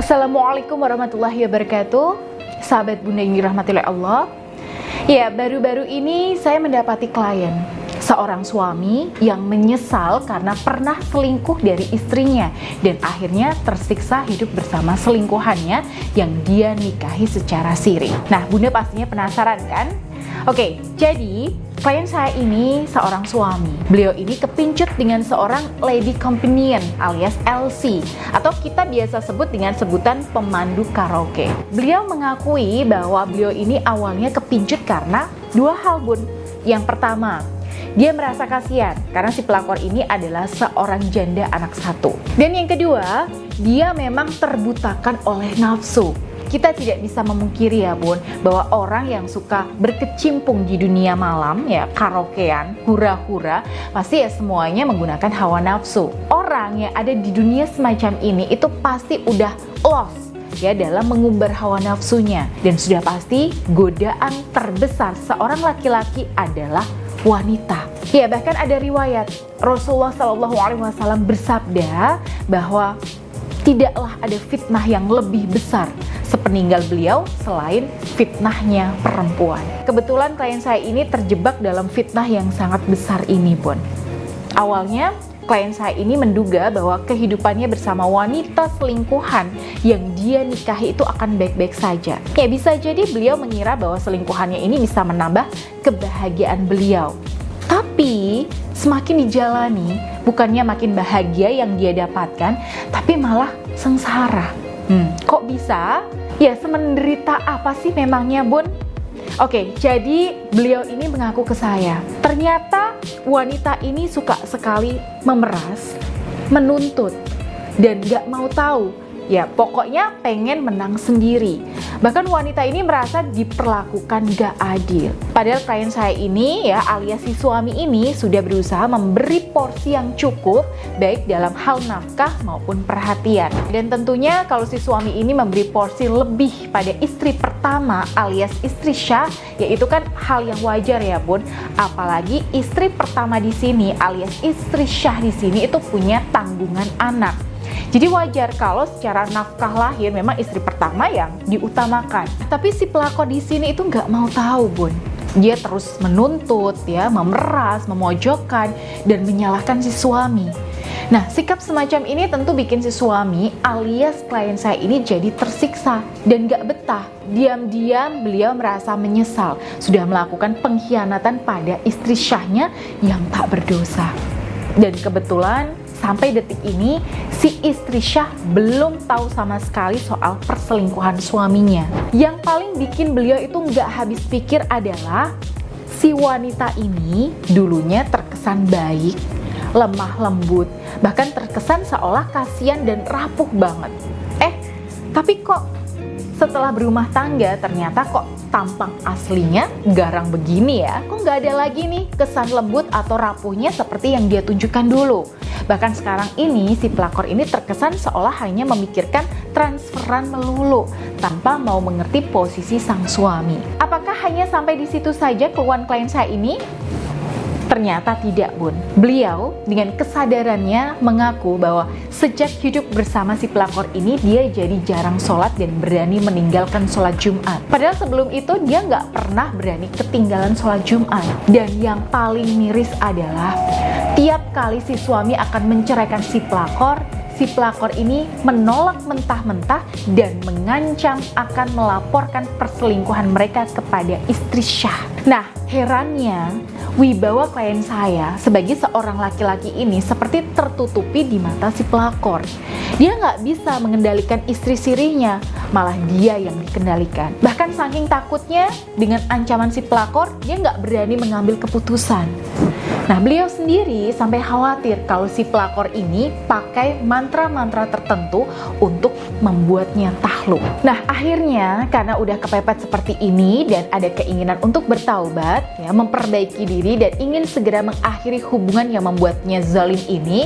Assalamualaikum warahmatullahi wabarakatuh. Sahabat Bunda yang dirahmati oleh Allah. Ya, baru-baru ini saya mendapati klien, seorang suami yang menyesal karena pernah selingkuh dari istrinya dan akhirnya tersiksa hidup bersama selingkuhannya yang dia nikahi secara siri. Nah, Bunda pastinya penasaran kan? Oke, jadi klien saya ini seorang suami. Beliau ini kepincut dengan seorang lady companion alias LC, atau kita biasa sebut dengan sebutan pemandu karaoke. Beliau mengakui bahwa beliau ini awalnya kepincut karena dua hal, Bun. Yang pertama, dia merasa kasihan karena si pelakor ini adalah seorang janda anak satu. Dan yang kedua, dia memang terbutakan oleh nafsu. Kita tidak bisa memungkiri ya Bun, bahwa orang yang suka berkecimpung di dunia malam, ya karaokean, hura-hura, pasti ya semuanya menggunakan hawa nafsu. Orang yang ada di dunia semacam ini itu pasti udah lost ya dalam mengumbar hawa nafsunya. Dan sudah pasti godaan terbesar seorang laki-laki adalah wanita. Ya, bahkan ada riwayat Rasulullah SAW bersabda bahwa tidaklah ada fitnah yang lebih besar sepeninggal beliau selain fitnahnya perempuan. Kebetulan klien saya ini terjebak dalam fitnah yang sangat besar ini, Bun. Awalnya klien saya ini menduga bahwa kehidupannya bersama wanita selingkuhan yang dia nikahi itu akan baik-baik saja. Ya, bisa jadi beliau mengira bahwa selingkuhannya ini bisa menambah kebahagiaan beliau. Tapi semakin dijalani, bukannya makin bahagia yang dia dapatkan, tapi malah sengsara. Kok bisa? Ya, semenderita apa sih memangnya, Bun? Oke, jadi beliau ini mengaku ke saya, ternyata wanita ini suka sekali memeras, menuntut, dan gak mau tahu. Ya, pokoknya pengen menang sendiri. Bahkan wanita ini merasa diperlakukan gak adil. Padahal klien saya ini ya alias si suami ini sudah berusaha memberi porsi yang cukup baik dalam hal nafkah maupun perhatian. Dan tentunya kalau si suami ini memberi porsi lebih pada istri pertama alias istri syah, yaitu kan hal yang wajar ya Bun. Apalagi istri pertama di sini alias istri syah di sini itu punya tanggungan anak. Jadi wajar kalau secara nafkah lahir memang istri pertama yang diutamakan. Tapi si pelakor di sini itu nggak mau tahu, Bun. Dia terus menuntut, ya, memeras, memojokkan, dan menyalahkan si suami. Nah, sikap semacam ini tentu bikin si suami alias klien saya ini jadi tersiksa dan nggak betah. Diam-diam beliau merasa menyesal sudah melakukan pengkhianatan pada istri syahnya yang tak berdosa. Dan kebetulan sampai detik ini, si istri syah belum tahu sama sekali soal perselingkuhan suaminya. Yang paling bikin beliau itu nggak habis pikir adalah si wanita ini dulunya terkesan baik, lemah lembut, bahkan terkesan seolah kasihan dan rapuh banget. Tapi kok setelah berumah tangga ternyata kok tampang aslinya garang begini ya. Kok nggak ada lagi nih kesan lembut atau rapuhnya seperti yang dia tunjukkan dulu. Bahkan sekarang ini si pelakor ini terkesan seolah hanya memikirkan transferan melulu tanpa mau mengerti posisi sang suami. Apakah hanya sampai di situ saja keluhan klien saya ini? Ternyata tidak, Bun. Beliau dengan kesadarannya mengaku bahwa sejak hidup bersama si pelakor ini dia jadi jarang sholat dan berani meninggalkan sholat Jumat. Padahal sebelum itu dia nggak pernah berani ketinggalan sholat Jumat. Dan yang paling miris adalah tiap kali si suami akan menceraikan si pelakor ini menolak mentah-mentah dan mengancam akan melaporkan perselingkuhan mereka kepada istri syah. Nah, herannya wibawa klien saya sebagai seorang laki-laki ini seperti tertutupi di mata si pelakor. Dia nggak bisa mengendalikan istri sirinya, malah dia yang dikendalikan. Bahkan saking takutnya dengan ancaman si pelakor, dia nggak berani mengambil keputusan. Nah, beliau sendiri sampai khawatir kalau si pelakor ini pakai mantra-mantra tertentu untuk membuatnya takluk. Nah, akhirnya karena udah kepepet seperti ini dan ada keinginan untuk bertaubat, ya, memperbaiki diri dan ingin segera mengakhiri hubungan yang membuatnya zalim ini,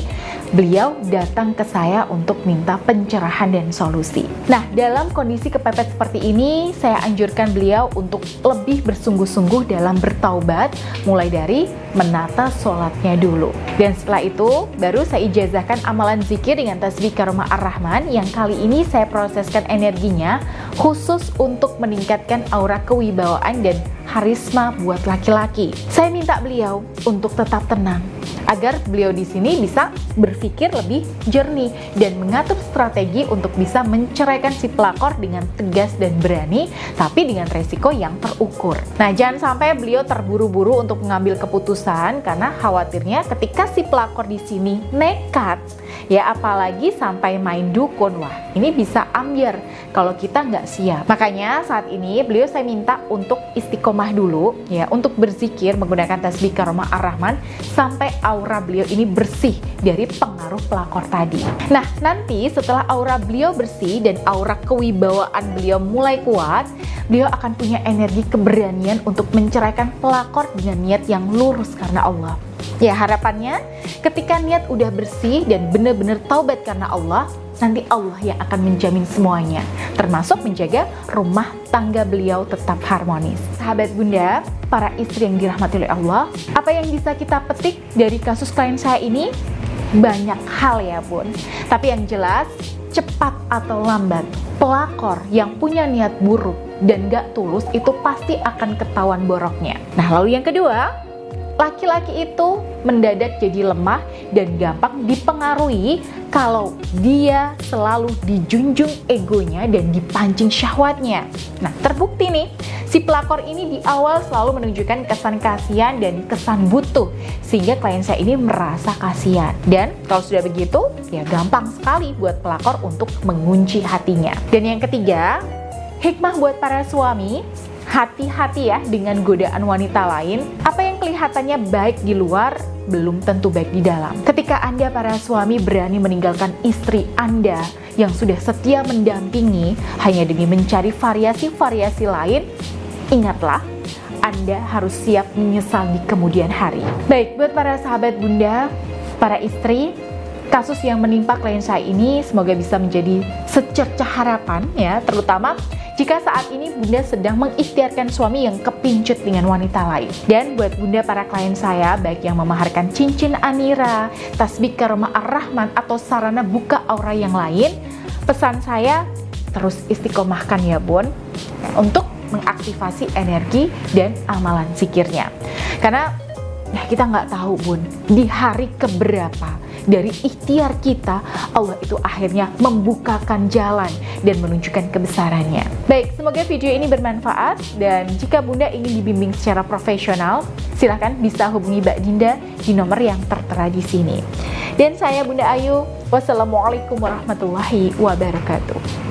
beliau datang ke saya untuk minta pencerahan dan solusi. Nah, dalam kondisi kepepet seperti ini, saya anjurkan beliau untuk lebih bersungguh-sungguh dalam bertaubat, mulai dari menata sholatnya dulu. Dan setelah itu baru saya ijazahkan amalan zikir dengan tasbih Karomah Ar-Rahman yang kali ini saya proseskan energinya khusus untuk meningkatkan aura kewibawaan dan harisma buat laki-laki. Saya minta beliau untuk tetap tenang agar beliau di sini bisa berpikir lebih jernih dan mengatur strategi untuk bisa menceraikan si pelakor dengan tegas dan berani, tapi dengan resiko yang terukur. Nah, jangan sampai beliau terburu-buru untuk mengambil keputusan karena khawatirnya ketika si pelakor di sini nekat, ya apalagi sampai main dukun, wah ini bisa ambyar kalau kita nggak siap. Makanya saat ini beliau saya minta untuk istiqomah dulu, ya untuk berzikir menggunakan tasbih Karomah Ar-Rahman sampai aura beliau ini bersih dari pengaruh pelakor tadi. Nah, nanti setelah aura beliau bersih dan aura kewibawaan beliau mulai kuat, beliau akan punya energi keberanian untuk menceraikan pelakor dengan niat yang lurus karena Allah. Ya, harapannya ketika niat udah bersih dan benar-benar taubat karena Allah, nanti Allah yang akan menjamin semuanya, termasuk menjaga rumah tangga beliau tetap harmonis. Sahabat Bunda, para istri yang dirahmati oleh Allah, apa yang bisa kita petik dari kasus klien saya ini? Banyak hal ya Bun. Tapi yang jelas, cepat atau lambat, pelakor yang punya niat buruk dan gak tulus itu pasti akan ketahuan boroknya. Nah, lalu yang kedua, laki-laki itu mendadak jadi lemah dan gampang dipengaruhi kalau dia selalu dijunjung egonya dan dipancing syahwatnya. Nah, terbukti nih, si pelakor ini di awal selalu menunjukkan kesan kasihan dan kesan butuh, sehingga klien saya ini merasa kasihan. Dan kalau sudah begitu, ya gampang sekali buat pelakor untuk mengunci hatinya. Dan yang ketiga, hikmah buat para suami, hati-hati ya dengan godaan wanita lain. Apa yang kelihatannya baik di luar belum tentu baik di dalam. Ketika Anda para suami berani meninggalkan istri Anda yang sudah setia mendampingi hanya demi mencari variasi-variasi lain, ingatlah, Anda harus siap menyesal di kemudian hari. Baik, buat para sahabat Bunda, para istri, kasus yang menimpa klien saya ini semoga bisa menjadi secercah harapan ya, terutama jika saat ini Bunda sedang mengikhtiarkan suami yang kepincut dengan wanita lain. Dan buat Bunda para klien saya, baik yang memaharkan cincin anira, tasbih Karomah Ar-Rahman atau sarana buka aura yang lain, pesan saya terus istiqomahkan ya Bun untuk mengaktifasi energi dan amalan zikirnya. Karena ya kita nggak tahu Bun, di hari keberapa dari ikhtiar kita, Allah itu akhirnya membukakan jalan dan menunjukkan kebesarannya. Baik, semoga video ini bermanfaat, dan jika Bunda ingin dibimbing secara profesional, silahkan bisa hubungi Mbak Dinda di nomor yang tertera di sini. Dan saya Bunda Ayu, wassalamualaikum warahmatullahi wabarakatuh.